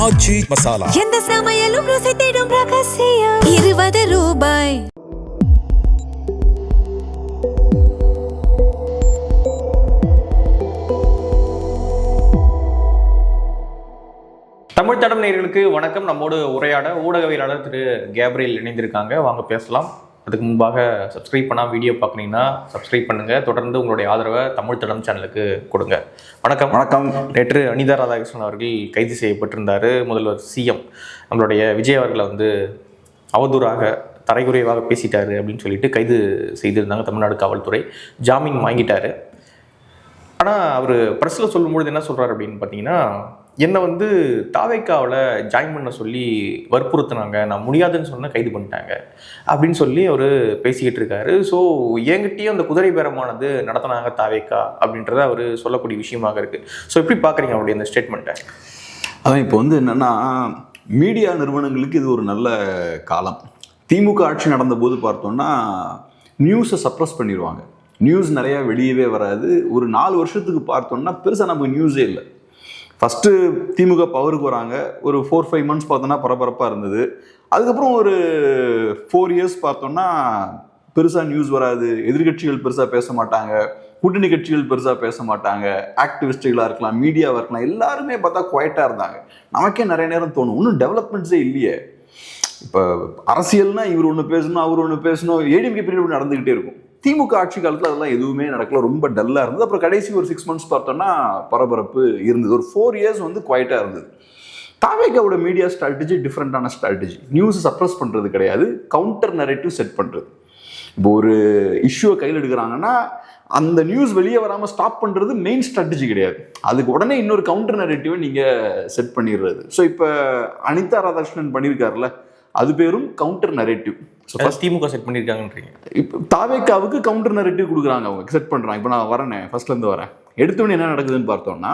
ஆச்சி மசாலா. எந்த சமையலும் ருசி தேடும் ரகசியம். 20 ரூபாய். தமிழ் தடம் நேயர்களுக்கு வணக்கம். நம்மோடு உரையாட ஊடகவியலாளர் திரு கேப்ரியல் இணைந்திருக்காங்க. வாங்க பேசலாம். அதுக்கு முன்பாக சப்ஸ்கிரைப் பண்ணால் வீடியோ பார்க்குறீங்கன்னா சப்ஸ்கிரைப் பண்ணுங்கள். தொடர்ந்து உங்களுடைய ஆதரவை தமிழ் தடம் சேனலுக்கு கொடுங்க. வணக்கம். வணக்கம். நேற்று அனிதா ராதாகிருஷ்ணன் அவர்கள் கைது செய்யப்பட்டிருந்தார். முதல்வர் சிஎம் நம்மளுடைய விஜய் அவர்களை அவதூறாக தரைக்குறைவாக பேசிட்டாரு அப்படின்னு சொல்லிட்டு கைது செய்திருந்தாங்க தமிழ்நாடு காவல்துறை. ஜாமீன் வாங்கிட்டார். ஆனால் அவர் ப்ரெஸ்ஸில் சொல்லும்பொழுது என்ன சொல்கிறார் அப்படின்னு பார்த்தீங்கன்னா, என்னை தாவேக்காவில் ஜாயின் பண்ண சொல்லி வற்புறுத்தினாங்க, நான் முடியாதுன்னு சொன்ன கைது பண்ணிட்டாங்க அப்படின்னு சொல்லி அவர் பேசிக்கிட்டு இருக்காரு. ஸோ என்கிட்டயும் அந்த குதிரை பேரமானது நடத்தினாங்க தாவேக்கா அப்படின்றத அவர் சொல்லக்கூடிய விஷயமாக இருக்குது. ஸோ எப்படி பார்க்குறீங்க அவருடைய இந்த ஸ்டேட்மெண்ட்டை? அதான் இப்போ என்னென்னா, மீடியா நிறுவனங்களுக்கு இது ஒரு நல்ல காலம். திமுக ஆட்சி நடந்தபோது பார்த்தோம்னா நியூஸை சப்ரஸ் பண்ணிடுவாங்க. நியூஸ் நிறையா வெளியவே வராது. ஒரு 4 வருஷத்துக்கு பார்த்தோம்னா பெருசாக நமக்கு நியூஸே இல்லை. ஃபஸ்ட்டு திமுக பவருக்கு வராங்க. ஒரு 4-5 மந்த்ஸ் பார்த்தோன்னா பரபரப்பாக இருந்தது. அதுக்கப்புறம் ஒரு 4 இயர்ஸ் பார்த்தோன்னா பெருசாக நியூஸ் வராது. எதிர்கட்சிகள் பெருசாக பேச மாட்டாங்க, கூட்டணி கட்சிகள் பெருசாக பேச மாட்டாங்க, ஆக்டிவிஸ்ட்டுகளாக இருக்கலாம், மீடியாவாக இருக்கலாம், எல்லாருமே பார்த்தா குவைட்டாக இருந்தாங்க. நமக்கே நிறைய நேரம் தோணும், இன்னும் டெவலப்மெண்ட்ஸே இல்லையே. இப்போ அரசியல்னா இவர் ஒன்று பேசணும், அவர் ஒன்று பேசணும், ஏடிஎம்கே பீரியட் நடந்துக்கிட்டே இருக்கும். திமுக ஆட்சி காலத்தில் அதெல்லாம் எதுவுமே நடக்கல, ரொம்ப டல்லாக இருந்தது. அப்புறம் கடைசி ஒரு 6 மந்த்ஸ் பார்த்தோன்னா பரபரப்பு இருந்தது. ஒரு 4 இயர்ஸ் குவைட்டாக இருந்தது. தாவேக்காவோட மீடியா ஸ்ட்ராட்டஜி டிஃப்ரெண்டான ஸ்ட்ராட்டஜி. நியூஸ் சப்ரஸ் பண்ணுறது கிடையாது, கவுண்டர் நரேட்டிவ் செட் பண்ணுறது. இப்போ ஒரு இஷ்யூவை கையில் எடுக்கிறாங்கன்னா அந்த நியூஸ் வெளியே வராமல் ஸ்டாப் பண்ணுறது மெயின் ஸ்ட்ராட்டஜி கிடையாது. அதுக்கு உடனே இன்னொரு கவுண்டர் நரேட்டிவை நீங்கள் செட் பண்ணிடுறது. ஸோ இப்போ அனிதா ராதாகிருஷ்ணன் பண்ணியிருக்காருல்ல, அது பேரும் கவுண்டர் நரேட்டிவ். ஸோ ஃபர்ஸ்ட் திமுக செட் பண்ணியிருக்காங்கன்றீங்க. இப்போ தாவேக்காவுக்கு கவுண்டர் நரேட்டிவ் கொடுக்குறாங்க, அவங்க செட் பண்ணுறாங்க. இப்போ நான் வரேனே, ஃபர்ஸ்ட்லேருந்து வரேன். எடுத்தோடனே என்ன நடக்குதுன்னு பார்த்தோம்னா,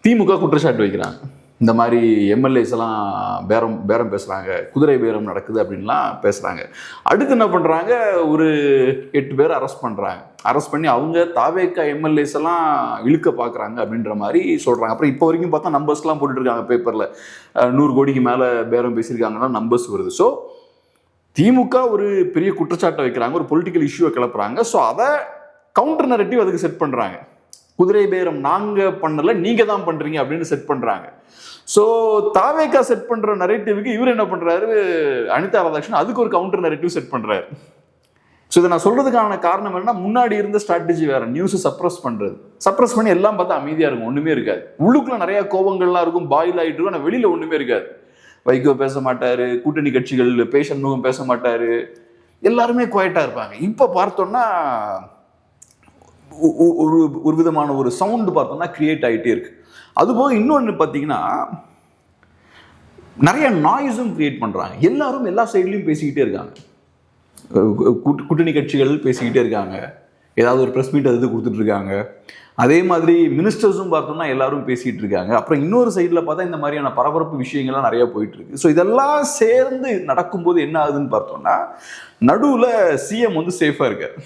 திமுக குற்றச்சாட்டு வைக்கிறாங்க. இந்த மாதிரி எம்எல்ஏஸ் எல்லாம் பேரம் பேசுகிறாங்க, குதிரை பேரம் நடக்குது அப்படின்லாம் பேசுகிறாங்க. அடுத்து என்ன பண்ணுறாங்க, ஒரு 8 பேர் அரெஸ்ட் பண்ணுறாங்க. அரெஸ்ட் பண்ணி அவங்க தாவேக்கா எம்எல்ஏஸ் எல்லாம் இழுக்க பார்க்குறாங்க அப்படின்ற மாதிரி சொல்கிறாங்க. அப்புறம் இப்போ வரைக்கும் பார்த்தா நம்பர்ஸ்லாம் போட்டுட்ருக்காங்க பேப்பரில். 100 கோடிக்கு மேலே பேரம் பேசியிருக்காங்கன்னா நம்பர்ஸ் வருது. ஸோ திமுக ஒரு பெரிய குற்றச்சாட்டை வைக்கிறாங்க, ஒரு பொலிட்டிக்கல் இஷ்யூவை கிளப்புறாங்க. ஸோ அதை கவுண்டர் நரேட்டிவ் அதுக்கு செட் பண்ணுறாங்க. குதிரை பேரம் நாங்கள் பண்ணலை, நீங்கள் தான் பண்ணுறீங்க அப்படின்னு செட் பண்ணுறாங்க. ஸோ தாவேக்கா செட் பண்ணுற நரேட்டிவ்க்கு இவர் என்ன பண்ணுறாரு, அனிதா ராதாகிருஷ்ணன் அதுக்கு ஒரு கவுண்டர் நரேட்டிவ் செட் பண்ணுறாரு. ஸோ இதை நான் சொல்கிறதுக்கான காரணம் என்னன்னா, முன்னாடி இருந்த ஸ்ட்ராட்டஜி வேறு, நியூஸை சப்ரஸ் பண்ணுறது. சப்ரஸ் பண்ணி எல்லாம் பார்த்தா அமைதியாக இருக்கும், ஒன்றுமே இருக்காது. உள்ளுக்குள்ள நிறையா கோபங்கள்லாம் இருக்கும், பாயில் ஆகிட்டு இருக்கும், ஆனால் வெளியில் ஒன்றுமே இருக்காது. வைகோ பேச மாட்டார், கூட்டணி கட்சிகள் பேசணும் பேச மாட்டார், எல்லாருமே குவைட்டாக இருப்பாங்க. இப்போ பார்த்தோம்னா ஒரு விதமான ஒரு சவுண்டு பார்த்தோம்னா கிரியேட் ஆகிட்டே இருக்கு. அதுபோக இன்னொன்று பார்த்தீங்கன்னா, நிறைய நாய்ஸும் கிரியேட் பண்ணுறாங்க. எல்லாரும் எல்லா சைட்லையும் பேசிக்கிட்டே இருக்காங்க. கூட்டணி கட்சிகள் பேசிக்கிட்டே இருக்காங்க, ஏதாவது ஒரு ப்ரெஸ் மீட் அது கொடுத்துட்ருக்காங்க. அதே மாதிரி மினிஸ்டர்ஸும் பார்த்தோம்னா எல்லாரும் பேசிகிட்டு இருக்காங்க. அப்புறம் இன்னொரு சைடில் பார்த்தா இந்த மாதிரியான பரபரப்பு விஷயங்கள்லாம் நிறையா போயிட்டுருக்கு. ஸோ இதெல்லாம் சேர்ந்து நடக்கும்போது என்ன ஆகுதுன்னு பார்த்தோம்னா, நடுவில் சிஎம் சேஃபாக இருக்கார்.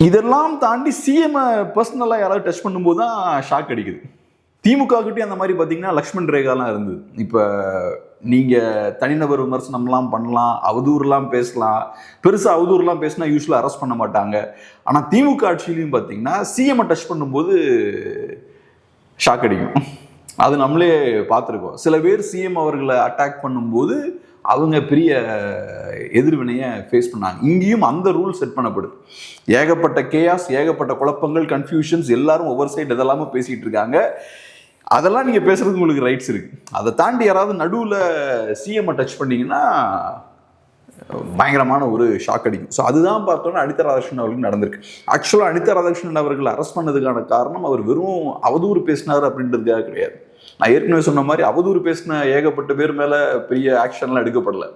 இதெல்லாம் தாண்டி சிஎம் பர்சனலாக யாராவது டச் பண்ணும்போது தான் ஷாக் அடிக்குது. திமுக கிட்டே அந்த மாதிரி பார்த்தீங்கன்னா லக்ஷ்மண் ரேகாலாம் இருந்தது. இப்போ நீங்கள் தனிநபர் விமர்சனம்லாம் பண்ணலாம், அவதூறுலாம் பேசலாம். பெருசாக அவதூறுலாம் பேசினா யூஸ்வலாக அரெஸ்ட் பண்ண மாட்டாங்க. ஆனால் திமுக ஆட்சியிலையும் பார்த்தீங்கன்னா சிஎம்ஐ டச் பண்ணும்போது ஷாக் அடிக்கும். அது நம்மளே பார்த்துருக்கோம். சில பேர் சிஎம் அவர்களை அட்டாக் பண்ணும்போது அவங்க பெரிய எதிர்வினையை ஃபேஸ் பண்ணாங்க. இங்கேயும் அந்த ரூல் செட் பண்ணப்படுது. ஏகப்பட்ட கேயாஸ், ஏகப்பட்ட குழப்பங்கள், கன்ஃபியூஷன்ஸ், எல்லாரும் ஒவ்வொரு சைடு இதெல்லாமல் பேசிகிட்டு இருக்காங்க. அதெல்லாம் நீங்கள் பேசுகிறதுக்கு உங்களுக்கு ரைட்ஸ் இருக்குது. அதை தாண்டி யாராவது நடுவில் சிஎம்ஐ டச் பண்ணிங்கன்னா பயங்கரமான ஒரு ஷாக் அடிக்கும். ஸோ அதுதான் பார்த்தோன்னா அனிதா ராதாகிருஷ்ணன் அவர்களுக்கு நடந்திருக்கு. ஆக்சுவலாக அனிதா ராதாகிருஷ்ணன் அவர்கள் அரெஸ்ட் பண்ணதுக்கான காரணம் அவர் வெறும் அவதூறு பேசினார் அப்படின்றதுக்காக கிடையாது. நான் ஏற்கனவே சொன்ன மாதிரி அவதூறு பேசின ஏகப்பட்ட பேர் மேலே பெரிய ஆக்ஷன்லாம் எடுக்கப்படலை.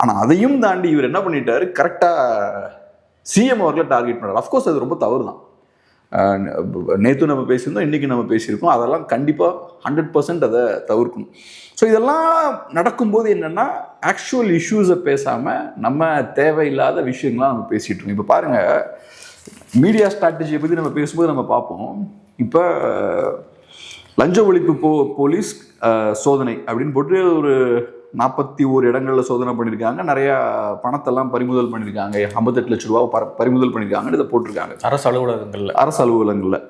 ஆனால் அதையும் தாண்டி இவர் என்ன பண்ணிட்டாரு, கரெக்டாக சிஎம் அவர்களை டார்கெட் பண்ணார். அஃப்கோர்ஸ் அது ரொம்ப தவறு தான். நேற்று நம்ம பேசியிருந்தோம், இன்றைக்கி நம்ம பேசியிருக்கோம். அதெல்லாம் கண்டிப்பாக 100% அதை தவிர்க்கணும். ஸோ இதெல்லாம் நடக்கும்போது என்னென்னா, ஆக்சுவல் இஷ்யூஸை பேசாமல் நம்ம தேவையில்லாத விஷயங்கள்லாம் நம்ம பேசிகிட்டு இருக்கோம். இப்போ பாருங்கள், மீடியா ஸ்ட்ராட்டஜியை பற்றி நம்ம பேசும்போது நம்ம பார்ப்போம். இப்போ லஞ்ச ஒழிப்பு போலீஸ் சோதனை அப்படின்னு போட்டு ஒரு 41 இடங்களில் சோதனை பண்ணியிருக்காங்க. நிறையா பணத்தெல்லாம் பறிமுதல் பண்ணியிருக்காங்க. 58 லட்ச ரூபா பறிமுதல் பண்ணியிருக்காங்கன்னு இதை போட்டிருக்காங்க. அரசு அலுவலகங்களில்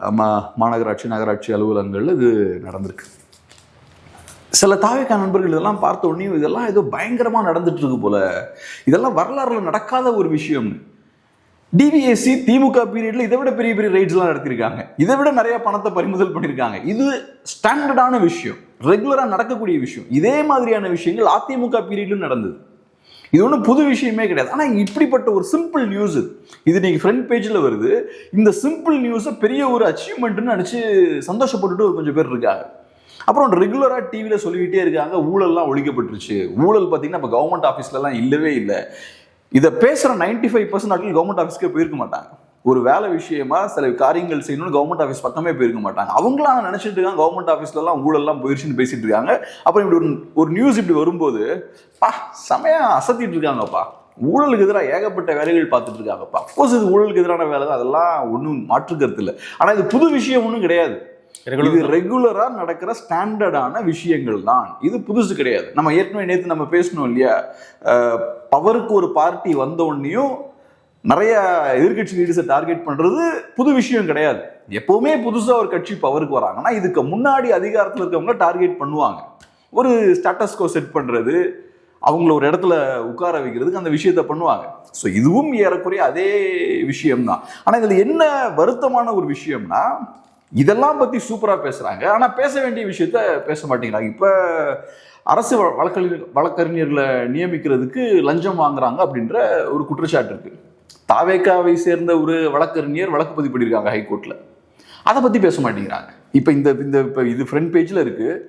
மாநகராட்சி நகராட்சி அலுவலகங்களில் இது நடந்திருக்கு. சில தாவேக்கா நண்பர்கள் இதெல்லாம் பார்த்த உடனே இதெல்லாம் ஏதோ பயங்கரமாக நடந்துட்டு இருக்கு போல, இதெல்லாம் வரலாறுல நடக்காத ஒரு விஷயம்னு. டிவிஎஸ்சி திமுக பீரியட்ல இதை விட பெரிய பெரிய ரைட்ஸ்லாம் நடத்திருக்காங்க, இதை விட நிறைய பணத்தை பறிமுதல் பண்ணியிருக்காங்க. இது ஸ்டாண்டர்டான விஷயம், ரெகுலராக நடக்கக்கூடிய விஷயம். இதே மாதிரியான விஷயங்கள் அதிமுக பீரியட்லும் நடந்தது. இது ஒன்றும் புது விஷயமே கிடையாது. ஆனால் இப்படிப்பட்ட ஒரு சிம்பிள் நியூஸ் இது இன்னைக்கு ஃப்ரண்ட் பேஜில் வருது. இந்த சிம்பிள் நியூஸை பெரிய ஒரு அச்சீவ்மெண்ட்னு நினச்சி சந்தோஷப்பட்டுட்டு ஒரு கொஞ்சம் பேர் இருக்காங்க. அப்புறம் ரெகுலராக டிவியில் சொல்லிக்கிட்டே இருக்காங்க ஊழல்லாம் ஒழிக்கப்பட்டுருச்சு. ஊழல் பார்த்தீங்கன்னா இப்போ கவர்மெண்ட் ஆஃபீஸ்லலாம் இல்லவே இல்லை. இதை பேசுகிற 95% ஆட்கள் கவர்மெண்ட் ஆஃபீஸ்க்கே போயிருக்க மாட்டாங்க. ஒரு வேலை விஷயமா சில காரியங்கள் செய்யணும்னு கவர்மெண்ட் ஆஃபீஸ் பக்கமே போயிருக்க மாட்டாங்க. அவங்களாம் நினச்சிட்டு இருக்காங்க கவர்மெண்ட் ஆஃபீஸ்லலாம் ஊழல்லாம் போயிடுச்சுன்னு பேசிட்டு இருக்காங்க. அப்புறம் இப்படி ஒரு நியூஸ் இப்படி வரும்போது செமையா அசத்திட்டு இருக்காங்கப்பா. ஊழலுக்கு எதிராக ஏகப்பட்ட வேலைகள் பார்த்துட்டு இருக்காங்கப்பா. அஃப்கோர்ஸ் இது ஊழலுக்கு எதிரான வேலை தான், அதெல்லாம் ஒன்றும் மாற்றுக்கிறது இல்லை. ஆனால் இது புது விஷயம் ஒன்றும் கிடையாது. இது ரெகுலரா நடக்கிற ஸ்டாண்டர்டான விஷயங்கள் தான், இது புதுசு கிடையாது. நம்ம ஏற்கனவே நேற்று நம்ம பேசணும் இல்லையா, பவருக்கு ஒரு பார்ட்டி வந்த உடனேயும் நிறைய எதிர்கட்சி லீடர்ஸை டார்கெட் பண்றது புது விஷயம் கிடையாது. எப்பவுமே புதுசா ஒரு கட்சி பவருக்கு வராங்கன்னா இதுக்கு முன்னாடி அதிகாரத்தில் இருக்கவங்க டார்கெட் பண்ணுவாங்க. ஒரு ஸ்டேட்டஸ்கோ செட் பண்றது, அவங்கள ஒரு இடத்துல உட்கார வைக்கிறதுக்கு அந்த விஷயத்த பண்ணுவாங்க. ஸோ இதுவும் ஏறக்குறைய அதே விஷயம்தான். ஆனால் இதில் என்ன வருத்தமான ஒரு விஷயம்னா, இதெல்லாம் பற்றி சூப்பராக பேசுகிறாங்க, ஆனால் பேச வேண்டிய விஷயத்த பேச மாட்டேங்கிறாங்க. இப்போ அரசு வழக்கறிஞர்களை நியமிக்கிறதுக்கு லஞ்சம் வாங்குறாங்க அப்படின்ற ஒரு குற்றச்சாட்டு இருக்கு. தாவேக்காவை சேர்ந்த ஒரு வழக்கறிஞர் வழக்கு பதிவு பண்ணியிருக்காங்க ஹைகோர்ட்டில். அதை பற்றி பேச மாட்டேங்கிறாங்க. இப்போ இப்போ இது ஃப்ரண்ட் பேஜில் இருக்குது,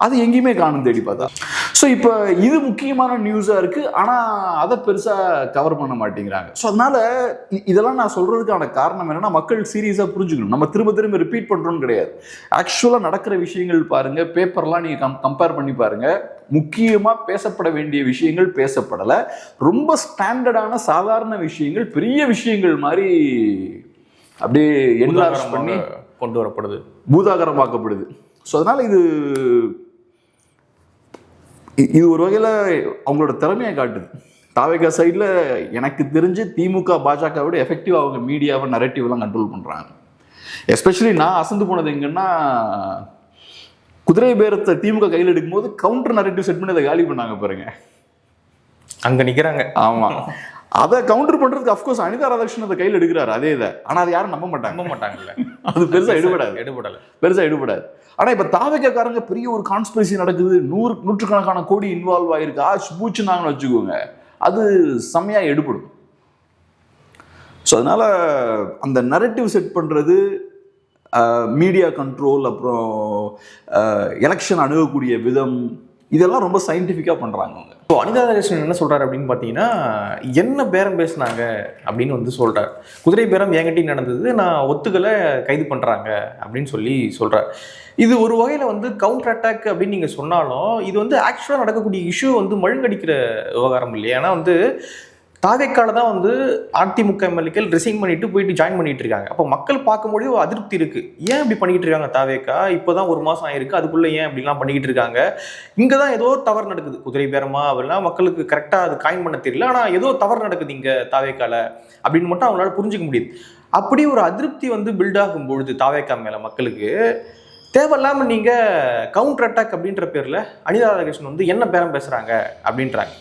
அது எங்கேயுமே காணும் தேடி பார்த்தா. ஸோ இப்போ இது முக்கியமான நியூஸாக இருக்குது, ஆனால் அதை பெருசாக கவர் பண்ண மாட்டேங்கிறாங்க. ஸோ அதனால் இதெல்லாம் நான் சொல்கிறதுக்கான காரணம் என்னென்னா, மக்கள் சீரியஸாக புரிஞ்சுக்கணும். நம்ம திரும்ப திரும்ப ரிப்பீட் பண்ணுறோன்னு கிடையாது. ஆக்சுவலாக நடக்கிற விஷயங்கள் பாருங்கள், பேப்பர்லாம் நீங்கள் கம்பேர் பண்ணி பாருங்கள். முக்கியமாக பேசப்பட வேண்டிய விஷயங்கள் பேசப்படலை. ரொம்ப ஸ்டாண்டர்டான சாதாரண விஷயங்கள் பெரிய விஷயங்கள் மாதிரி அப்படியே என்லார்ஜ் பண்ணி கொண்டு வரப்படுது, பூதாகரமாக்கப்படுது. ஸோ அதனால் இது ஒரு வகையில் அவங்களோட திறமையை காட்டுது. தாவேகா சைடில் எனக்கு தெரிஞ்சு திமுக பாஜக விட எஃபெக்டிவ் அவங்க மீடியாவை நரேட்டிவ்லாம் கண்ட்ரோல் பண்ணுறாங்க. எஸ்பெஷலி நான் அசந்து போனது எங்கன்னா, குதிரை பேரத்தை திமுக கையில் எடுக்கும்போது கவுண்டர் நரேட்டிவ் செட் பண்ணி அதை காலி பண்ணாங்க பாருங்க, அங்கே நிற்கிறாங்க. ஆமாம், அதை கவுண்டர் பண்ணுறதுக்கு அஃப்கோர்ஸ் அனிதா ராதாகிருஷ்ணன் அதை கையில் எடுக்கிறாரு அதே இதை. ஆனால் அது யாரும் நம்ப மாட்டாங்கல்ல, அது பெருசாக எடுபடாது. ஆனால் இப்போ தாவேக்காரங்க பெரிய ஒரு கான்ஸ்பிரசி நடக்குது, நூற்றுக்கணக்கான கோடி இன்வால்வ் ஆகிருக்கு, பூச்சுனாங்கன்னு வச்சுக்கோங்க, அது செம்மையாக எடுபடும். ஸோ அதனால் அந்த நரேட்டிவ் செட் பண்ணுறது, மீடியா கண்ட்ரோல், அப்புறம் எலெக்ஷன் அணுகக்கூடிய விதம், இதெல்லாம் ரொம்ப சயின்டிஃபிக்காக பண்ணுறாங்க அவங்க. ஸோ அனிதா ராதாகிருஷ்ணன் என்ன சொல்கிறார் அப்படின்னு பார்த்தீங்கன்னா, என்ன பேரம் பேசினாங்க அப்படின்னு வந்து சொல்கிறார். குதிரை பேரம் என்கிட்டையும் நடந்தது, நான் ஒத்துக்கலை, கைது பண்ணுறாங்க அப்படின்னு சொல்கிறார். இது ஒரு வகையில் வந்து கவுண்டர் அட்டாக் அப்படின்னு நீங்கள் சொன்னாலும், இது வந்து ஆக்சுவலாக நடக்கக்கூடிய இஷ்யூ வந்து மழுங்கடிக்கிற விவகாரம் இல்லையா? ஏன்னா வந்து தாவேக்கால தான் வந்து அதிமுக எம்எல்ஏக்கள் ரிசைன் பண்ணிட்டு போயிட்டு ஜாயின் பண்ணிட்டு இருக்காங்க. அப்போ மக்கள் பார்க்கும்போது ஒரு அதிருப்தி இருக்கு, ஏன் இப்படி பண்ணிட்டு இருக்காங்க தாவேக்கா, இப்போதான் 1 மாதம் ஆயிருக்கு, அதுக்குள்ள ஏன் அப்படிலாம் பண்ணிக்கிட்டு இருக்காங்க, இங்கே தான் ஏதோ தவறு நடக்குது, குதிரை பேரமா அப்படிலாம் மக்களுக்கு கரெக்டாக அது காயின் பண்ண தெரியல, ஆனால் ஏதோ தவறு நடக்குது இங்கே தாவேக்கால அப்படின்னு மட்டும் அவங்களால புரிஞ்சுக்க முடியுது. அப்படி ஒரு அதிருப்தி வந்து பில்ட் ஆகும் பொழுது தாவேக்கா மேலே மக்களுக்கு தேவையில்லாமல் நீங்கள் கவுண்டர் அட்டாக் அப்படின்ற பேரில் அனிதா ராதாகிருஷ்ணன் வந்து என்ன பேரம் பேசுகிறாங்க அப்படின்றாங்க.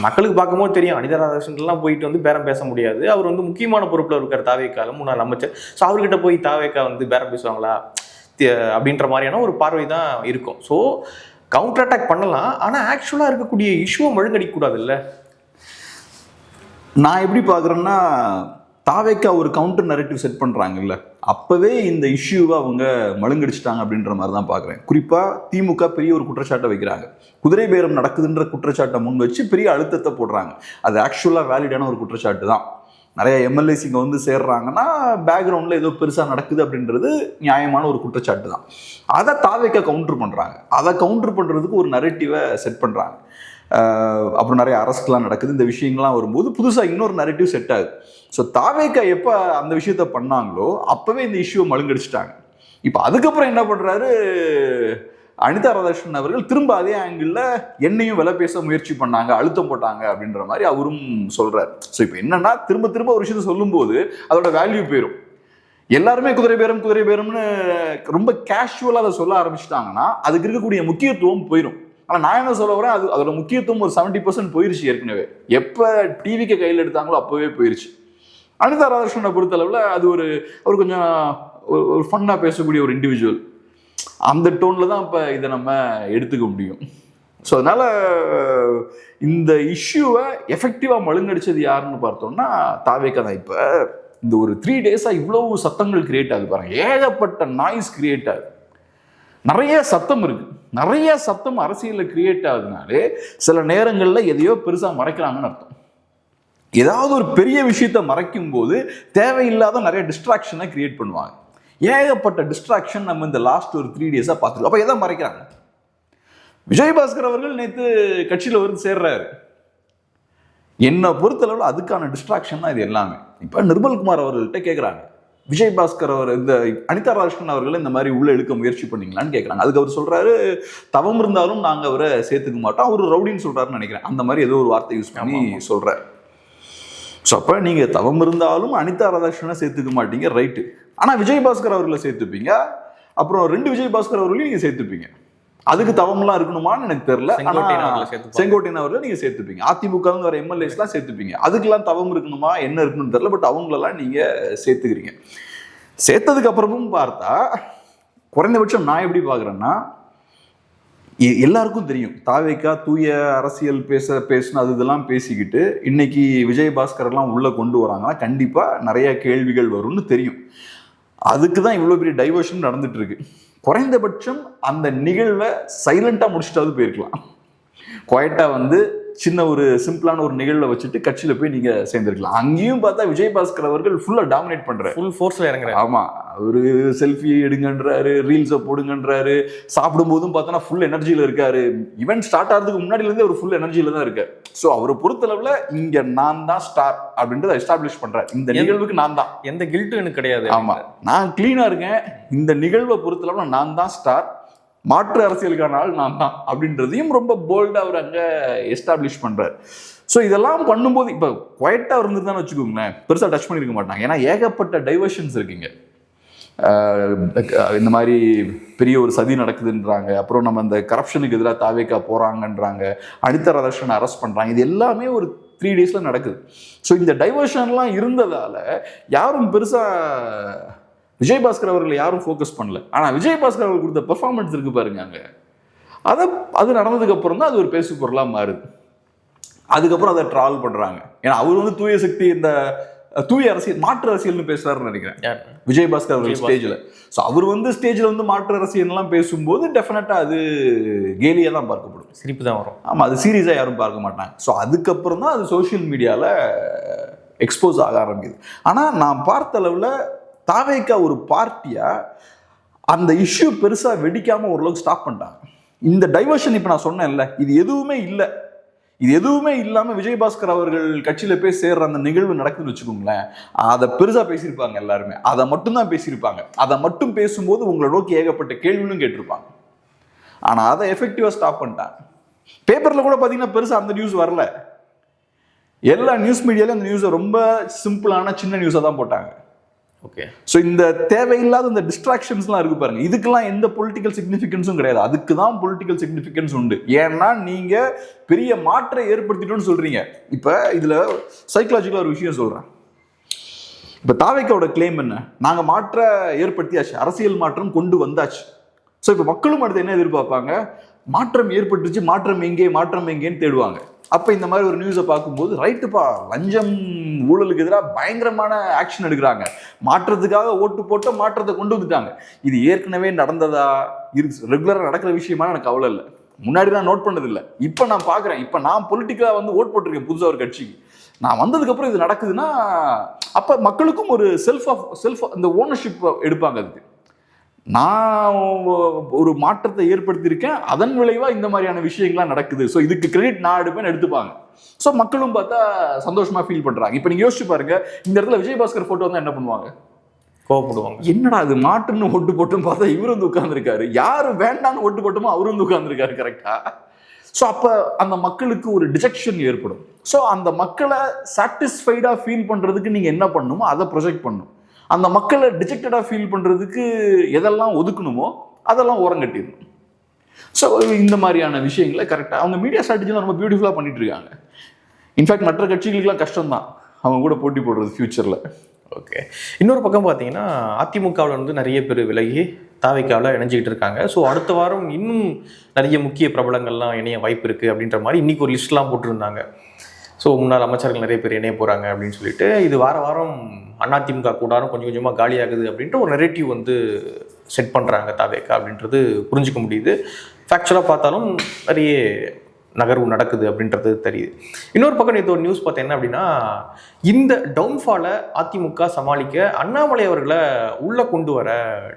மக்களுக்கு பார்க்கும்போது தெரியும், அனிதா ராதாகிருஷ்ணன்லாம் போயிட்டு வந்து பேரம் பேச முடியாது, அவர் வந்து முக்கியமான பொறுப்பில் இருக்கார் தாவேக்கால, முன்னாள் அமைச்சர். ஸோ அவர்கிட்ட போய் தாவேக்கா வந்து பேரம் பேசுவாங்களா அப்படின்ற மாதிரியான ஒரு பார்வை தான் இருக்கும். ஸோ கவுண்டர் அட்டாக் பண்ணலாம், ஆனால் ஆக்சுவலாக இருக்கக்கூடிய இஷ்யூவை மழுங்கடிக்கூடாது இல்லை. நான் எப்படி பார்க்குறேன்னா, தாவேக்கா ஒரு கவுண்டர் நரேட்டிவ் செட் பண்ணுறாங்கல்ல, அப்போவே இந்த இஷ்யூவை அவங்க மழுங்கடிச்சிட்டாங்க அப்படின்ற மாதிரி தான் பார்க்குறேன். குறிப்பாக திமுக பெரிய ஒரு குற்றச்சாட்டை வைக்கிறாங்க, குதிரை பேரம் நடக்குதுன்ற குற்றச்சாட்டை முன் வச்சு பெரிய அழுத்தத்தை போடுறாங்க. அது ஆக்சுவலாக வேலிடான ஒரு குற்றச்சாட்டு தான். நிறைய எம்எல்ஏஸ் இங்கே வந்து சேர்றாங்கன்னா பேக்ரவுண்டில் ஏதோ பெருசாக நடக்குது அப்படின்றது நியாயமான ஒரு குற்றச்சாட்டு தான். அதை தாவேக்கா கவுண்டர் பண்ணுறாங்க. அதை கவுண்டர் பண்ணுறதுக்கு ஒரு நரேட்டிவை செட் பண்ணுறாங்க. அப்புறம் நிறைய அரஸ்ட்லாம் நடக்குது, இந்த விஷயங்கள்லாம் வரும்போது புதுசாக இன்னொரு நரேட்டிவ் செட் ஆகுது. ஸோ தாவேக்கா எப்போ அந்த விஷயத்த பண்ணாங்களோ அப்போவே இந்த இஷ்யூவை மழுங்கடிச்சிட்டாங்க. இப்போ அதுக்கப்புறம் என்ன பண்றாரு, அனிதா ராதாகிருஷ்ணன் அவர்கள் திரும்ப அதே ஆங்கிள் என்னையும் விலை பேச முயற்சி பண்ணாங்க, அழுத்தம் போட்டாங்க அப்படின்ற மாதிரி அவரும் சொல்றாரு. ஸோ இப்போ என்னன்னா, திரும்ப திரும்ப ஒரு விஷயத்த சொல்லும்போது அதோட வேல்யூ போயிடும். எல்லாருமே குதிரை பேரம்னு ரொம்ப கேஷுவலா அதை சொல்ல ஆரம்பிச்சிட்டாங்கன்னா அதுக்கு இருக்கக்கூடிய முக்கியத்துவம் போயிடும். ஆனா நான் என்ன சொல்ல வரேன், அதோட முக்கியத்துவம் ஒரு 70% போயிருச்சு ஏற்கனவே. எப்ப டிவிக்கு கையில் எடுத்தாங்களோ அப்பவே போயிருச்சு. அனிதா ராதாகிருஷ்ணனை பொறுத்தளவுல அது அவர் கொஞ்சம் ஒரு ஃபன்னா பேசக்கூடிய ஒரு இண்டிவிஜுவல். அந்த டோன்ல தான் இப்ப இதை நம்ம எடுத்துக்க முடியும். ஸோ அதனால இந்த இஷ்யூவை எஃபெக்டிவா மழுங்கடிச்சது யாருன்னு பார்த்தோம்னா தாவேகா தான். இப்ப இந்த ஒரு 3 days இவ்வளவு சத்தங்கள் கிரியேட் ஆகுது பாருங்க, ஏகப்பட்ட நாய்ஸ் கிரியேட் ஆகுது, நிறைய சத்தம் இருக்கு, நிறைய சத்தம் அரசியலில் கிரியேட் ஆகுதுனாலே சில நேரங்களில் எதையோ பெருசா மறைக்கிறாங்கன்னு அர்த்தம். ஏதாவது ஒரு பெரிய விஷயத்த மறைக்கும் போது தேவையில்லாத நிறைய டிஸ்ட்ராக்ஷனை கிரியேட் பண்ணுவாங்க. ஏகப்பட்ட டிஸ்ட்ராக்ஷன் நம்ம இந்த லாஸ்ட் ஒரு 3 days பார்த்துருக்கோம். அப்போ எதை மறைக்கிறாங்க? விஜயபாஸ்கர் அவர்கள் நேற்று கட்சியில் வந்து சேர்றாரு. என்னை பொறுத்தளவில் அதுக்கான டிஸ்ட்ராக்ஷன் தான் இது எல்லாமே. இப்போ நிர்மல்குமார் அவர்கள்ட்ட கேட்குறாங்க, விஜயபாஸ்கர் அவர் இந்த அனிதா ராதாகிருஷ்ணன் அவர்களை இந்த மாதிரி உள்ள இழுக்க முயற்சி பண்ணீங்களான்னு கேட்குறாங்க. அதுக்கு அவர் சொல்றாரு, தவம் இருந்தாலும் நாங்கள் அவரை சேர்த்துக்க மாட்டோம், அவர் ரவுடின்னு சொல்றாருன்னு நினைக்கிறேன். அந்த மாதிரி ஏதோ ஒரு வார்த்தை யூஸ் பண்ணி சொல்றாரு. ஸோ அப்போ நீங்கள் தவம் இருந்தாலும் அனிதா ராதாகிருஷ்ணனை சேர்த்துக்க மாட்டீங்க, ரைட்டு. ஆனால் விஜயபாஸ்கர் அவர்களை சேர்த்துப்பீங்க, அப்புறம் 2 விஜயபாஸ்கர் அவர்களையும் நீங்கள் சேர்த்துப்பீங்க. அதுக்கு தவம்லாம் இருக்கணுமான்னு எனக்கு தெரியல. செங்கோட்டையன் அவர்களை நீங்க சேர்த்துப்பீங்க, அதிமுக வர எம்எல்ஏஸ்லாம் சேர்த்துப்பீங்க. அதுக்கெல்லாம் தவம் இருக்கணுமா என்ன இருக்கணும்னு தெரியல. பட் அவங்களெல்லாம் நீங்க சேர்த்துக்கிறீங்க. சேர்த்ததுக்கு அப்புறமும் பார்த்தா குறைந்தபட்சம் நான் எப்படி பாக்குறேன்னா, எல்லாருக்கும் தெரியும் தாவேகா தூய அரசியல் பேசின அது இதெல்லாம் பேசிக்கிட்டு இன்னைக்கு விஜயபாஸ்கர் எல்லாம் உள்ள கொண்டு வராங்கன்னா கண்டிப்பா நிறைய கேள்விகள் வரும்னு தெரியும். அதுக்கு தான் இவ்வளவு பெரிய டைவர்ஷன் நடந்துட்டு இருக்கு. குறைந்தபட்சம் அந்த நிகழ்வை சைலண்டா முடிச்சுட்டாவது போயிருக்கலாம். குவைட்டா வந்து சின்ன ஒரு சிம்பிளான ஒரு நிகழ்வை வச்சுட்டு கட்சியில போய் நீங்க சேர்ந்துருக்கலாம். அங்கேயும் பார்த்தா விஜயபாஸ்கர் அவர்கள் ஃபுல்லா டாமினேட் பண்றாரு, ஃபுல் ஃபோர்ஸ்ல இறங்குறாரு. ஆமா, அவரு செல்ஃபி எடுங்கன்றாரு, ரீல்ஸை போடுங்கன்றாரு, சாப்பிடும் போதும் பார்த்தோன்னா ஃபுல் எனர்ஜியில இருக்காரு. ஈவென்ட் ஸ்டார்ட் ஆகிறதுக்கு முன்னாடில இருந்து அவர் ஃபுல் எனர்ஜியில தான் இருக்காரு. ஸோ அவரை பொறுத்தளவுல இங்க நான் தான் ஸ்டார் அப்படின்றத எஸ்டாப்ளிஷ் பண்றாரு. இந்த நிகழ்வுக்கு நான் தான், எந்த கில்ட்டும் எனக்கு கிடையாது. ஆமா, நான் கிளீனா இருக்கேன், இந்த நிகழ்வை பொறுத்தளவுல நான் தான் ஸ்டார், மாற்று அரசியலுக்கான ஆள் நான் தான் அப்படின்றதையும் ரொம்ப போல்டா அவர் அங்க எஸ்டாப்ளிஷ் பண்றாரு. ஸோ இதெல்லாம் பண்ணும்போது இப்போ குவைட்டா இருந்துதான் வச்சுக்கோங்களேன், பெருசா டச் பண்ணிருக்க மாட்டாங்க. ஏன்னா ஏகப்பட்ட டைவர்ஷன்ஸ் இருக்குங்க. இந்த மாதிரி பெரிய ஒரு சதி நடக்குதுன்றாங்க, அப்புறம் நம்ம இந்த கரப்ஷனுக்கு எதிராக தாவேகா போறாங்கன்றாங்க, அனிதா ராதாகிருஷ்ணனை அரெஸ்ட் பண்றாங்க. இது எல்லாமே ஒரு 3 days நடக்குது. ஸோ இந்த டைவர்ஷன்லாம் இருந்ததால யாரும் பெருசா விஜயபாஸ்கர் அவர்களை யாரும் ஃபோக்கஸ் பண்ணல. ஆனா விஜயபாஸ்கர் அவர்கள் கொடுத்த பெர்ஃபார்மன்ஸ் இருக்கு பாருங்க, அங்க அது நடந்ததுக்கு அப்புறம் தான் அது ஒரு பேசு பொருளா மாறுது. அதுக்கப்புறம் அதை ட்ராவல் பண்றாங்க. ஏன்னா அவர் வந்து தூய சக்தி, இந்த தூய அரசியல், மாற்று அரசியல்னு பேசுறாருன்னு நினைக்கிறேன் விஜயபாஸ்கர் அவர்கள் ஸ்டேஜ்ல. ஸோ அவர் வந்து ஸ்டேஜ்ல வந்து மாற்று அரசியல்லாம் பேசும்போது டெஃபினட்டா அது கேலியா தான் பார்க்கப்படும், சிரிப்பு தான் வரும். ஆமா, அது சீரியஸா யாரும் பார்க்க மாட்டாங்க. ஸோ அதுக்கப்புறம் தான் அது சோசியல் மீடியால எக்ஸ்போஸ் ஆக ஆரம்பிக்குது. ஆனா நான் பார்த்த அளவுல தாவேகா ஒரு பார்ட்டியா அந்த இஷ்யூ பெருசா வெடிக்காம ஓரளவுக்கு ஸ்டாப் பண்ணிட்டாங்க. இந்த டைவர்ஷன் இப்ப நான் சொன்னேன்ல, இது எதுவுமே இல்லை. இது எதுவுமே இல்லாம விஜயபாஸ்கர் அவர்கள் கட்சியில போய் சேர்ற அந்த நிகழ்வு நடக்குதுன்னு வச்சுக்கோங்களேன், அதை பெருசா பேசியிருப்பாங்க எல்லாருமே, அதை மட்டும் தான் பேசியிருப்பாங்க. அதை மட்டும் பேசும்போது உங்களை நோக்கி ஏகப்பட்ட கேள்விகளும் கேட்டிருப்பாங்க. ஆனா அதை எஃபெக்டிவா ஸ்டாப் பண்ணிட்டாங்க. பேப்பர்ல கூட பாத்தீங்கன்னா பெருசா அந்த நியூஸ் வரல. எல்லா நியூஸ் மீடியாலும் அந்த நியூஸை ரொம்ப சிம்பிளான சின்ன நியூஸா தான் போட்டாங்க. ஓகே, ஸோ இந்த தேவையில்லாத இந்த டிஸ்ட்ராக்ஷன்ஸ்லாம் இருக்கு பாருங்க, இதுக்கெல்லாம் எந்த பொலிட்டிக்கல் சிக்னிஃபிகன்ஸும் கிடையாது. அதுக்கு தான் பொலிட்டிக்கல் சிக்னிஃபிகன்ஸ் உண்டு. ஏன்னா நீங்க பெரிய மாற்றை ஏற்படுத்திட்டோன்னு சொல்றீங்க. இப்ப இதுல சைக்கலாஜிக்கலா ஒரு விஷயம் சொல்றேன். இப்ப தாவேகாவோட கிளைம் என்ன, நாங்க மாற்ற ஏற்படுத்தியாச்சு, அரசியல் மாற்றம் கொண்டு வந்தாச்சு. ஸோ இப்ப மக்களும் அடுத்து என்ன எதிர்பார்ப்பாங்க, மாற்றம் ஏற்பட்டுச்சு, மாற்றம் எங்கேன்னு தேடுவாங்க. அப்ப இந்த மாதிரி ஒரு நியூஸை பார்க்கும்போது ரைட்டுப்பா, லஞ்சம் ஊழலுக்கு எதிராக பயங்கரமான ஆக்ஷன் எடுக்கிறாங்க, மாற்றத்துக்காக ஓட்டு போட்ட மாற்றத்தை கொண்டு வந்துட்டாங்க. இது ஏற்கனவே நடந்ததா, ரெகுலரா நடக்கிற விஷயமா எனக்கு கவலை இல்லை. முன்னாடி நான் நோட் பண்ணது இல்லை, இப்ப நான் பாக்குறேன். இப்ப நான் பொலிட்டிக்கலா வந்து ஓட் போட்டிருக்கேன் புதுசா ஒரு கட்சிக்கு. நான் வந்ததுக்கு அப்புறம் இது நடக்குதுன்னா அப்ப மக்களுக்கும் ஒரு செல்ஃப் அந்த ஓனர்ஷிப் எடுப்பாங்க. அதுக்கு நான் ஒரு மாற்றத்தை ஏற்படுத்தியிருக்கேன், அதன் விளைவா இந்த மாதிரியான விஷயங்கள்லாம் நடக்குது, ஸோ இதுக்கு கிரெடிட் நான் எடுப்பேன்னு எடுத்துப்பாங்க. ஸோ மக்களும் பார்த்தா சந்தோஷமா ஃபீல் பண்றாங்க. இப்போ நீங்க யோசிச்சு பாருங்க, இந்த இடத்துல விஜயபாஸ்கர் போட்டோ வந்து என்ன பண்ணுவாங்க, கோவப்படுவாங்க. என்னடா அது மாட்டுன்னு ஓட்டு போட்டும் பார்த்தா இவர் வந்து உட்கார்ந்துருக்காரு, யாரு வேண்டான்னு ஓட்டு போட்டோமோ அவரு வந்து உட்கார்ந்துருக்காரு கரெக்டா. ஸோ அப்போ அந்த மக்களுக்கு ஒரு டிஜெக்ஷன் ஏற்படும். ஸோ அந்த மக்களை சாட்டிஸ்ஃபைடாக ஃபீல் பண்ணுறதுக்கு நீங்கள் என்ன பண்ணணுமோ அதை ப்ரொஜெக்ட் பண்ணணும். அந்த மக்களை டிஜெக்டடாக ஃபீல் பண்ணுறதுக்கு எதெல்லாம் ஒதுக்கணுமோ அதெல்லாம் ஓரங்கட்டிடணும். ஸோ இந்த மாதிரியான விஷயங்களை கரெக்டாக அவங்க மீடியா ஸ்ட்ராட்டஜிலாம் ரொம்ப பியூட்டிஃபுல்லாக பண்ணிட்டு இருக்காங்க. இன்ஃபேக்ட் மற்ற கட்சிகளுக்கெல்லாம் கஷ்டம்தான் அவங்க கூட போட்டி போடுறது ஃபியூச்சரில். ஓகே, இன்னொரு பக்கம் பார்த்தீங்கன்னா அதிமுகவில் வந்து நிறைய பேர் விலகி தாவைக்காவில் இணைஞ்சிக்கிட்டு இருக்காங்க. ஸோ அடுத்த வாரம் இன்னும் நிறைய முக்கிய பிரபலங்கள்லாம் இணைய வாய்ப்பு இருக்குது அப்படின்ற மாதிரி இன்றைக்கி ஒரு லிஸ்ட்லாம் போட்டிருந்தாங்க. ஸோ முன்னாள் அமைச்சர்கள் நிறைய பேர் இணைய போகிறாங்க அப்படின்னு சொல்லிட்டு இது வாரம் அதிமுக கூடாரம் கொஞ்சம் கொஞ்சமாக காலியாகுது அப்படின்ட்டு ஒரு நெரேட்டிவ் வந்து செட் பண்ணுறாங்க தாவேக்கா அப்படின்றது புரிஞ்சிக்க முடியுது. ஃபேக்சுவலாக பார்த்தாலும் நிறைய நகர்வு நடக்குது அப்படின்றது தெரியுது. இன்னொரு பக்கம் நேற்று ஒரு நியூஸ் பார்த்தேன் என்ன அப்படின்னா, இந்த டவுன்ஃபாலை அதிமுக சமாளிக்க அண்ணாமலை அவர்களை உள்ளே கொண்டு வர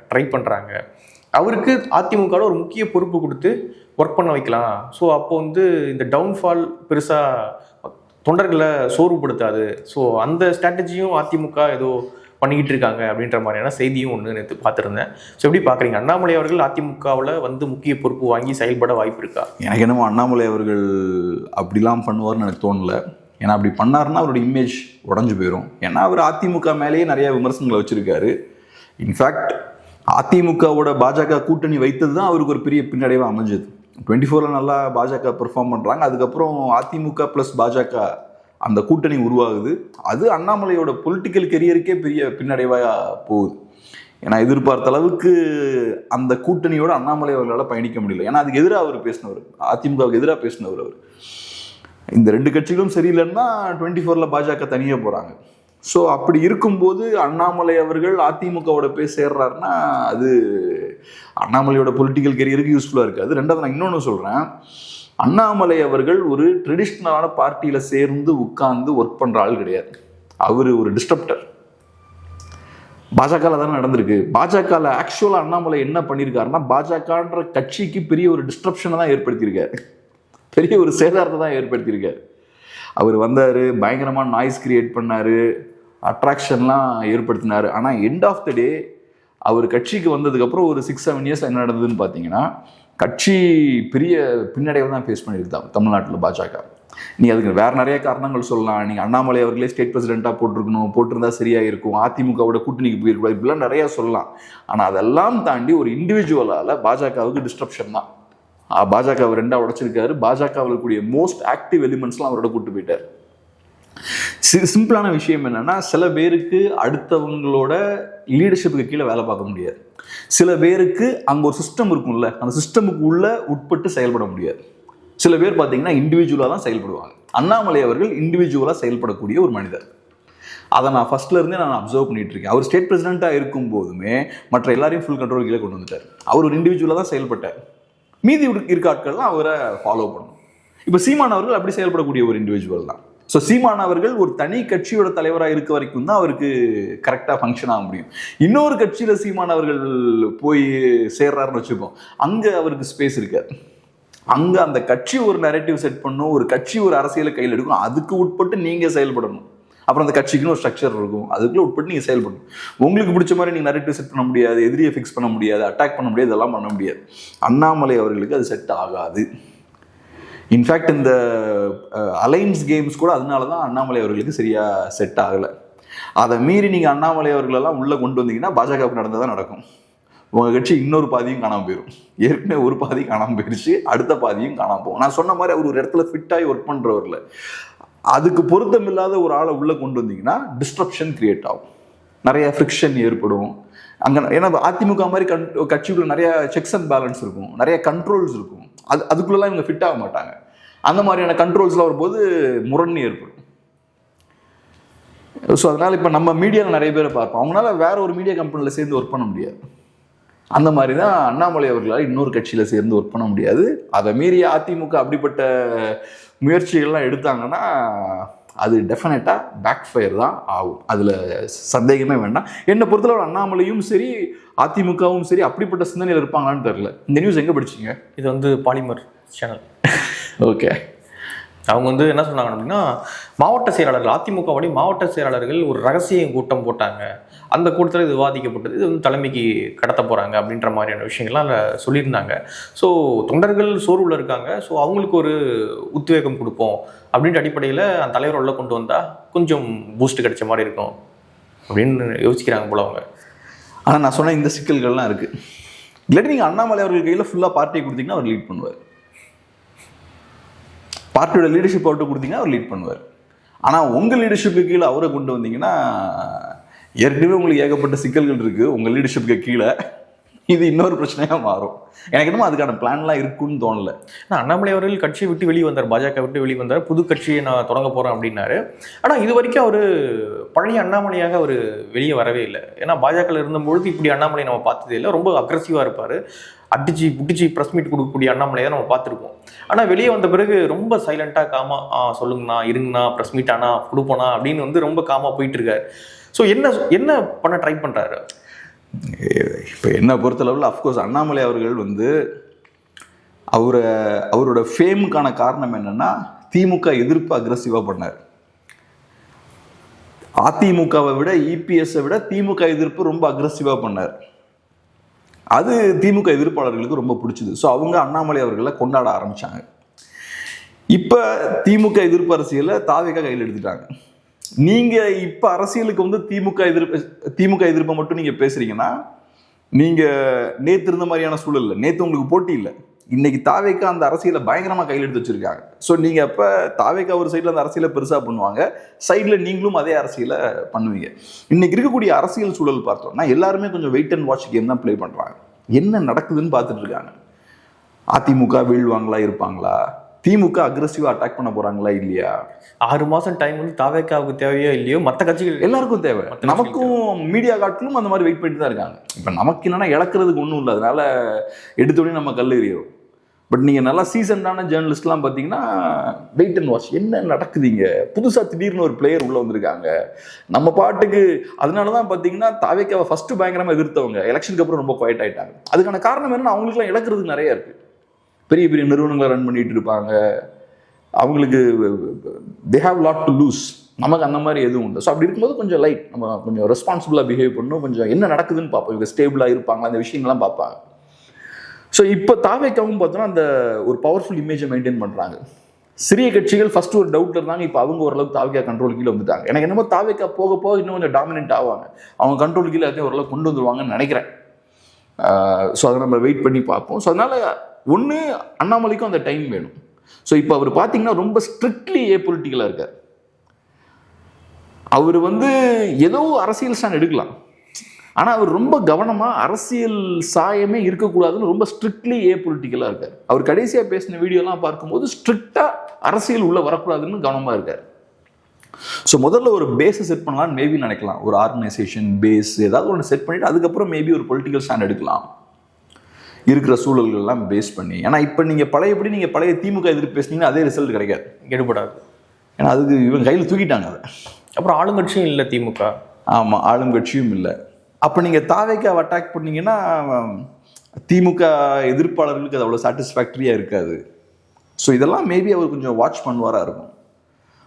ட்ரை பண்ணுறாங்க. அவருக்கு அதிமுகவில் ஒரு முக்கிய பொறுப்பு கொடுத்து ஒர்க் பண்ண வைக்கலாம். ஸோ அப்போ வந்து இந்த டவுன்ஃபால் பெருசாக தொண்டர்களை சோர்வுபடுத்தாது. ஸோ அந்த ஸ்ட்ராட்டஜியும் அதிமுக ஏதோ பண்ணிக்கிட்டு இருக்காங்க அப்படின்ற மாதிரியான செய்தியும் ஒன்று நேற்று பார்த்துருந்தேன். ஸோ எப்படி பார்க்குறீங்க, அண்ணாமலை அவர்கள் அதிமுகவில் வந்து முக்கிய பொறுப்பு வாங்கி செயல்பட வாய்ப்பு இருக்கா? எனக்கு என்னமோ அண்ணாமலை அவர்கள் அப்படிலாம் பண்ணுவார்னு எனக்கு தோணலை. ஏன்னா அப்படி பண்ணாருன்னா அவரோட இமேஜ் உடஞ்சி போயிடும். ஏன்னா அவர் அதிமுக மேலேயே நிறைய விமர்சனங்களை வச்சுருக்காரு. இன்ஃபேக்ட் அதிமுகவோட பாஜக கூட்டணி வைத்தது தான் அவருக்கு ஒரு பெரிய பின்னடைவாக அமைஞ்சது. 24 நல்லா பாஜக பெர்ஃபார்ம் பண்ணுறாங்க, அதுக்கப்புறம் அதிமுக ப்ளஸ் பாஜக அந்த கூட்டணி உருவாகுது. அது அண்ணாமலையோட பொலிட்டிக்கல் கெரியருக்கே பெரிய பின்னடைவாக போகுது. ஏன்னா எதிர்பார்த்த அளவுக்கு அந்த கூட்டணியோட அண்ணாமலை அவர்களால் பயணிக்க முடியல. ஏன்னா அதுக்கு எதிராக அவர் பேசினவர், அதிமுகவுக்கு எதிராக பேசினவர் அவர். இந்த ரெண்டு கட்சிகளும் சரியில்லைன்னா 24 பாஜக தனியாக போகிறாங்க. ஸோ அப்படி இருக்கும்போது அண்ணாமலை அவர்கள் அதிமுகவோட போய் சேர்றாருன்னா அது அண்ணாமலையோட பொலிட்டிக்கல் கெரியருக்கு யூஸ்ஃபுல்லாக இருக்காது. ரெண்டாவது நான் இன்னொன்று சொல்கிறேன், அண்ணாமலை அவர்கள் ஒரு ட்ரெடிஷ்னலான பார்ட்டியில் சேர்ந்து உட்கார்ந்து ஒர்க் பண்ணுற ஆள் கிடையாது. அவர் ஒரு டிஸ்டர்ப்டர். பாஜகவில் தானே நடந்திருக்கு. பாஜகவில் ஆக்சுவலாக அண்ணாமலை என்ன பண்ணியிருக்காருன்னா பாஜகன்ற கட்சிக்கு பெரிய ஒரு டிஸ்ட்ரப்ஷனை தான் ஏற்படுத்தியிருக்காரு, பெரிய ஒரு சேதாரத்தை தான் ஏற்படுத்தியிருக்காரு. அவர் வந்தார், பயங்கரமான நாய்ஸ் கிரியேட் பண்ணார், அட்ராக்ஷன்லாம் ஏற்படுத்தினார். ஆனால் எண்ட் ஆஃப் த டே அவர் கட்சிக்கு வந்ததுக்கப்புறம் ஒரு 6-7 இயர்ஸ் என்ன நடந்ததுன்னு பார்த்தீங்கன்னா கட்சி பெரிய பின்னடைவை தான் ஃபேஸ் பண்ணியிருந்தாங்க தமிழ்நாட்டில் பாஜக. நீ அதுக்கு வேறு நிறைய காரணங்கள் சொல்லலாம். நீங்கள் அண்ணாமலை அவர்களே ஸ்டேட் பிரசிடெண்ட்டாக போட்டிருந்தா சரியாக இருக்கும், அதிமுகவோட கூட்டணிக்கு போயிருக்கூடாது, இப்படிலாம் நிறையா சொல்லலாம். ஆனால் அதெல்லாம் தாண்டி ஒரு இண்டிவிஜுவலால் பாஜகவுக்கு டிஸ்ட்ரப்ஷன் தான். பாஜகவை 2ஆக உடைச்சிருக்காரு. பாஜகவில் கூடிய மோஸ்ட் ஆக்டிவ் எலிமெண்ட்ஸ்லாம் அவரோட கூட்டு போயிட்டார். சிம்பிளான விஷயம் என்னன்னா, சில பேருக்கு அடுத்தவங்களோட லீடர்ஷிப்புக்கு கீழே வேலை பார்க்க முடியாது. சில பேருக்கு அங்கே ஒரு சிஸ்டம் இருக்கும்ல, அந்த சிஸ்டமுக்கு உள்ள உட்பட்டு செயல்பட முடியாது. சில பேர் பார்த்தீங்கன்னா இண்டிவிஜுவலாக தான் செயல்படுவாங்க. அண்ணாமலை அவர்கள் இண்டிவிஜுவலாக செயல்படக்கூடிய ஒரு மனிதர். அதை நான் ஃபர்ஸ்ட்ல இருந்தே நான் அப்சர்வ் பண்ணிட்டு இருக்கேன். அவர் ஸ்டேட் பிரசிடென்ட்டாக இருக்கும் போதுமே மற்ற எல்லாரையும் ஃபுல் கண்ட்ரோல் கீழே கொண்டு வந்துட்டார். அவர் ஒரு இண்டிவிஜுவலாக தான் செயல்பட்டார். மீதி இருக்க ஆட்கள்லாம் அவரை ஃபாலோ பண்ணணும். இப்போ சீமான் அவர்கள் அப்படி செயல்படக்கூடிய ஒரு இண்டிவிஜுவல் தான். ஸோ சீமான் அவர்கள் ஒரு தனி கட்சியோட தலைவராக இருக்க வரைக்கும் தான் அவருக்கு கரெக்டாக ஃபங்க்ஷன் ஆக முடியும். இன்னொரு கட்சியில் சீமான் அவர்கள் போய் சேர்றாருன்னு வச்சுப்போம், அங்கே அவருக்கு ஸ்பேஸ் இருக்காது. அங்கே அந்த கட்சி ஒரு நரேட்டிவ் செட் பண்ணும், ஒரு கட்சி ஒரு அரசியலை கையில் எடுக்கும், அதுக்கு உட்பட்டு நீங்கள் செயல்படணும். அப்புறம் அந்த கட்சிக்குன்னு ஒரு ஸ்ட்ரக்சர் இருக்கும், அதுக்குள்ளே உட்பட்டு நீங்கள் செயல்படணும். உங்களுக்கு பிடிச்ச மாதிரி நீங்கள் நரேட்டிவ் செட் பண்ண முடியாது, எதிரியை ஃபிக்ஸ் பண்ண முடியாது, அட்டாக் பண்ண முடியாது, இதெல்லாம் பண்ண முடியாது. அண்ணாமலை அவர்களுக்கு அது செட் ஆகாது. இன்ஃபேக்ட் இந்த அலைன்ஸ் கேம்ஸ் கூட அதனால தான் அண்ணாமலை அவர்களுக்கு சரியாக செட் ஆகலை. அதை மீறி நீங்கள் அண்ணாமலை அவர்களெல்லாம் உள்ளே கொண்டு வந்தீங்கன்னா பாஜகவுக்கு நடந்ததான் நடக்கும். உங்கள் கட்சி இன்னொரு பாதியும் காணாமல் போயிடும். ஏற்கனவே ஒரு பாதி காணாமல் போயிடுச்சு, அடுத்த பாதியும் காணாமல் போகும். நான் சொன்ன மாதிரி அவர் ஒரு இடத்துல ஃபிட்டாகி ஒர்க் பண்ணுறவரில் அதுக்கு பொருத்தமில்லாத ஒரு ஆளை உள்ளே கொண்டு வந்தீங்கன்னா டிஸ்ட்ரப்ஷன் கிரியேட் ஆகும், நிறைய ஃப்ரிக்ஷன் ஏற்படும் அங்கே. ஏன்னா அதிமுக மாதிரி கட்சிக்குள்ள நிறைய செக்ஸ் அண்ட் பேலன்ஸ் இருக்கும், நிறைய கண்ட்ரோல்ஸ் இருக்கும். அதுக்குள்ளெல்லாம் இவங்க ஃபிட் ஆக மாட்டாங்க. அந்த மாதிரியான கண்ட்ரோல்ஸ்லாம் வரும்போது முரண் ஏற்படும். ஸோ அதனால் இப்போ நம்ம மீடியாவில் நிறைய பேரை பார்ப்போம், அவங்களால வேற ஒரு மீடியா கம்பெனியில் சேர்ந்து ஒர்க் பண்ண முடியாது. அந்த மாதிரி தான் அண்ணாமலை அவர்களால் இன்னொரு கட்சியில் சேர்ந்து ஒர்க் பண்ண முடியாது. அதை மீறி அதிமுக அப்படிப்பட்ட முயற்சிகள்லாம் எடுத்தாங்கன்னா அது டெஃபினட்டாக பேக் ஃபயர் தான் ஆகும், அதில் சந்தேகமே வேண்டாம். என்னை பொறுத்தளவு அண்ணாமலையும் சரி அதிமுகவும் சரி அப்படிப்பட்ட சிந்தனையில் இருப்பாங்களான்னு தெரியல. இந்த நியூஸ் எங்கே படிச்சிங்க? இது வந்து பாலிமர் சேனல். ஓகே, அவங்க வந்து என்ன சொன்னாங்க அப்படின்னா, மாவட்ட செயலாளர்கள், அதிமுகவுடைய மாவட்ட செயலாளர்கள் ஒரு ரகசிய கூட்டம் போட்டாங்க, அந்த கூட்டத்தில் இது விவாதிக்கப்பட்டது, இது வந்து தலைமைக்கு கடத்த போகிறாங்க அப்படின்ற மாதிரியான விஷயங்கள்லாம் அதில் சொல்லியிருந்தாங்க. ஸோ தொண்டர்கள் சோர்வில் இருக்காங்க, ஸோ அவங்களுக்கு ஒரு உத்வேகம் கொடுப்போம் அப்படின்ற அடிப்படையில் அந்த தலைவர் உள்ள கொண்டு வந்தால் கொஞ்சம் பூஸ்ட் கிடைச்ச மாதிரி இருக்கும் அப்படின்னு யோசிக்கிறாங்க போல அவங்க. ஆனால் நான் சொன்ன இந்த சிக்கல்கள்லாம் இருக்குது. இல்லாட்டி நீங்கள் அண்ணாமலை அவர்கள் கையில் ஃபுல்லாக பார்ட்டியை கொடுத்தீங்கன்னா அவர் லீட் பண்ணுவார். பார்ட்டியோட லீடர்ஷிப் அவர்கிட்ட கொடுத்தீங்கன்னா அவர் லீட் பண்ணுவார். ஆனால் உங்கள் லீடர்ஷிப்புக்கு கீழே அவரை கொண்டு வந்தீங்கன்னா ஏற்கனவே உங்களுக்கு ஏகப்பட்ட சிக்கல்கள் இருக்குது உங்கள் லீடர்ஷிப்புக்கு கீழே, இது இன்னொரு பிரச்சனையாக மாறும். எனக்கு என்னமோ அதுக்கான பிளான்லாம் இருக்குன்னு தோணலை. ஆனால் அண்ணாமலை அவர்கள் கட்சியை விட்டு வெளியே வந்தார், பாஜக விட்டு வெளியே வந்தார், புது கட்சியை நான் தொடங்க போகிறேன் அப்படின்னாரு. ஆனால் இது வரைக்கும் அவர் பழைய அண்ணாமலையாக அவர் வெளியே வரவே இல்லை. ஏன்னா பாஜகவில் இருந்தபொழுது இப்படி அண்ணாமலை நம்ம பார்த்ததே இல்லை, ரொம்ப அக்ரெசிவாக இருப்பார், அடிச்சு புட்டிச்சு ப்ரெஸ் மீட் கொடுக்கக்கூடிய அண்ணாமலையை நம்ம பார்த்துருப்போம். ஆனால் வெளியே வந்த பிறகு ரொம்ப சைலண்ட்டாக காமா, சொல்லுங்கண்ணா, இருங்கண்ணா, ப்ரெஸ் மீட் ஆனா கொடுப்போண்ணா அப்படின்னு வந்து ரொம்ப காமாக போயிட்டு இருக்காரு. ஸோ என்ன பண்ண ட்ரை பண்ணுறாரு? இப்போ என்ன பொறுத்தளவில் அஃப்கோர்ஸ் அண்ணாமலை அவர்கள் வந்து அவரோட ஃபேமுக்கான காரணம் என்னன்னா திமுக எதிர்ப்பு அக்ரெசிவாக பண்ணார். அதிமுகவை விட இபிஎஸ்ஸை விட திமுக எதிர்ப்பு ரொம்ப அக்ரெசிவாக பண்ணார். அது திமுக எதிர்ப்பாளர்களுக்கு ரொம்ப பிடிச்சது. ஸோ அவங்க அண்ணாமலை அவர்களை கொண்டாட ஆரம்பித்தாங்க. இப்போ திமுக எதிர்ப்பு அரசியலை தாவேகா கையில் எடுத்துட்டாங்க. நீங்கள் இப்போ அரசியலுக்கு வந்து திமுக எதிர்ப்பை மட்டும் நீங்கள் பேசுகிறீங்கன்னா நீங்கள் நேற்று இருந்த மாதிரியான சூழல் இல்லை. நேற்று உங்களுக்கு போட்டி இல்லை. இன்னைக்கு தாவேகா அந்த அரசியலை பயங்கரமாக கையில் எடுத்து வச்சுருக்காங்க. ஸோ நீங்கள் அப்போ தாவேகா ஒரு சைடில் அந்த அரசியலை பெருசாக பண்ணுவாங்க, சைடில் நீங்களும் அதே அரசியலை பண்ணுவீங்க. இன்னைக்கு இருக்கக்கூடிய அரசியல் சூழல் பார்த்தோம்னா எல்லாருமே கொஞ்சம் வெயிட் அண்ட் வாட்ச் கேம் தான் ப்ளே பண்ணுறாங்க. என்ன நடக்குதுன்னு பார்த்துட்டு இருக்காங்க. அதிமுக வீழ்வாங்களா இருப்பாங்களா, திமுக அக்ரெசிவாக அட்டாக் பண்ண போகிறாங்களா இல்லையா, 6 மாதம் டைம் வந்து தாவேக்காவுக்கு தேவையோ இல்லையோ மற்ற கட்சிகள் எல்லாருக்கும் தேவை. நமக்கும் மீடியா காட்டிலும் அந்த மாதிரி வெயிட் பண்ணிட்டு தான் இருக்காங்க. இப்போ நமக்கு என்னன்னா இழக்கிறதுக்கு ஒன்றும் இல்லை, அதனால எடுத்தோடனே நம்ம கல் எறியோம். பட் நீங்கள் நல்லா சீசன்டான ஜேர்னலிஸ்ட்லாம் பார்த்தீங்கன்னா வெயிட் அண்ட் வாட்ச், என்ன நடக்குதுங்க, புதுசாக திடீர்னு ஒரு பிளேயர் உள்ளே வந்திருக்காங்க நம்ம பாட்டுக்கு. அதனால தான் பார்த்தீங்கன்னா தாவேக்காவை ஃபஸ்ட்டு பயங்கரமாக எதிர்த்தவங்க எலெக்ஷனுக்கு அப்புறம் ரொம்ப குவைட் ஆகிட்டாங்க. அதுக்கான காரணம் என்னன்னா அவங்களுக்குலாம் இழக்கிறதுக்கு நிறையா இருக்குது. பெரிய பெரிய நிறுவனங்களை ரன் பண்ணிட்டு இருப்பாங்க, அவங்களுக்கு they have lot to lose. நமக்கு அந்த மாதிரி எதுவும் உண்டு. ஸோ அப்படி இருக்கும்போது கொஞ்சம் லைட், நம்ம கொஞ்சம் ரெஸ்பான்சிபிளாக பிஹேவ் பண்ணணும், கொஞ்சம் என்ன நடக்குதுன்னு பார்ப்போம், இவங்க ஸ்டேபிளாக இருப்பாங்களா, அந்த விஷயங்கள்லாம் பார்ப்பாங்க. ஸோ இப்போ தாவேக்காவும் பார்த்தோன்னா அந்த ஒரு பவர்ஃபுல் இமேஜை மெயின்டைன் பண்ணுறாங்க. சிறிய கட்சிகள் ஃபர்ஸ்ட் ஒரு டவுட்ல இருந்தாங்க, இப்போ அவங்க ஓரளவுக்கு தாவேக்கா கண்ட்ரோல் கீழே வந்துட்டாங்க. எனக்கு என்னமோ தாவேக்கா போக போக இன்னும் கொஞ்சம் டாமினன்ட் ஆவாங்க, அவங்க கண்ட்ரோல் கீழே எல்லாத்தையும் ஓரளவுக்கு கொண்டு வந்துருவாங்கன்னு நினைக்கிறேன். ஸோ அதை நம்ம வெயிட் பண்ணி பார்ப்போம். ஸோ அதனால ஒன்று அண்ணாமலைக்கும் அந்த டைம் வேணும். ஸோ இப்போ அவர் பார்த்தீங்கன்னா ரொம்ப ஸ்ட்ரிக்ட்லி ஏபொலிட்டிக்கலாக இருக்கார். அவர் வந்து ஏதோ அரசியல் ஸ்டாண்ட் எடுக்கலாம், ஆனால் அவர் ரொம்ப கவனமாக அரசியல் சாயமே இருக்கக்கூடாதுன்னு ரொம்ப ஸ்ட்ரிக்ட்லி ஏபொலிட்டிக்கலாக இருக்கார். அவர் கடைசியாக பேசின வீடியோலாம் பார்க்கும்போது ஸ்ட்ரிக்டாக அரசியல் உள்ளே வரக்கூடாதுன்னு கவனமாக இருக்கார். ஸோ முதல்ல ஒரு பேஸை செட் பண்ணலான்னு மேபி நினைக்கலாம், ஒரு ஆர்கனைசேஷன் பேஸ் ஏதாவது ஒன்று செட் பண்ணிவிட்டு அதுக்கப்புறம் மேபி ஒரு பொலிட்டிக்கல் ஸ்டாண்ட் எடுக்கலாம் இருக்கிற சூழல்கள்லாம் பேஸ் பண்ணி. ஏன்னா இப்போ நீங்கள் பழைய திமுக எதிர்ப்பு பேசுனீங்கன்னா அதே ரிசல்ட் கிடைக்காது, எடுபடாது. ஏன்னா அதுக்கு இவங்க கையில் தூக்கிட்டாங்க அதை. அப்புறம் ஆளுங்கட்சியும் இல்லை திமுக. ஆமாம், ஆளுங்கட்சியும் இல்லை. அப்போ நீங்கள் தாவேக்காவை அட்டாக் பண்ணீங்கன்னா திமுக எதிர்ப்பாளர்களுக்கு அது அவ்வளோ சாட்டிஸ்ஃபேக்டரியாக இருக்காது. ஸோ இதெல்லாம் மேபி அவர் கொஞ்சம் வாட்ச் பண்ணுவாராக இருக்கும்.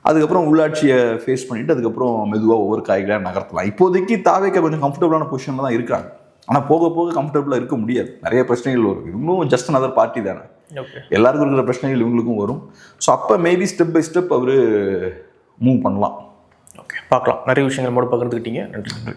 அதுக்கப்புறம் உள்ளாட்சியை ஃபேஸ் பண்ணிவிட்டு அதுக்கப்புறம் மெதுவாக ஒவ்வொரு காய்களாக நகர்த்தலாம். இப்போதைக்கு தாவேக்கா கொஞ்சம் கம்ஃபர்டபுளான பொசிஷனில் தான் இருக்காங்க. ஆனால் போக போக கம்ஃபர்டபுளாக இருக்க முடியாது, நிறைய பிரச்சனைகள் வரும். இவங்களும் ஜஸ்ட் another பார்ட்டி தானே, எல்லாருக்கும் இருக்கிற பிரச்சனைகள் இவங்களுக்கும் வரும். ஸோ அப்போ மேபி ஸ்டெப் பை ஸ்டெப் அவர் மூவ் பண்ணலாம். ஓகே, பார்க்கலாம். நிறைய விஷயங்கள் மூட பகிர்ந்துக்கிட்டீங்க. நன்றி.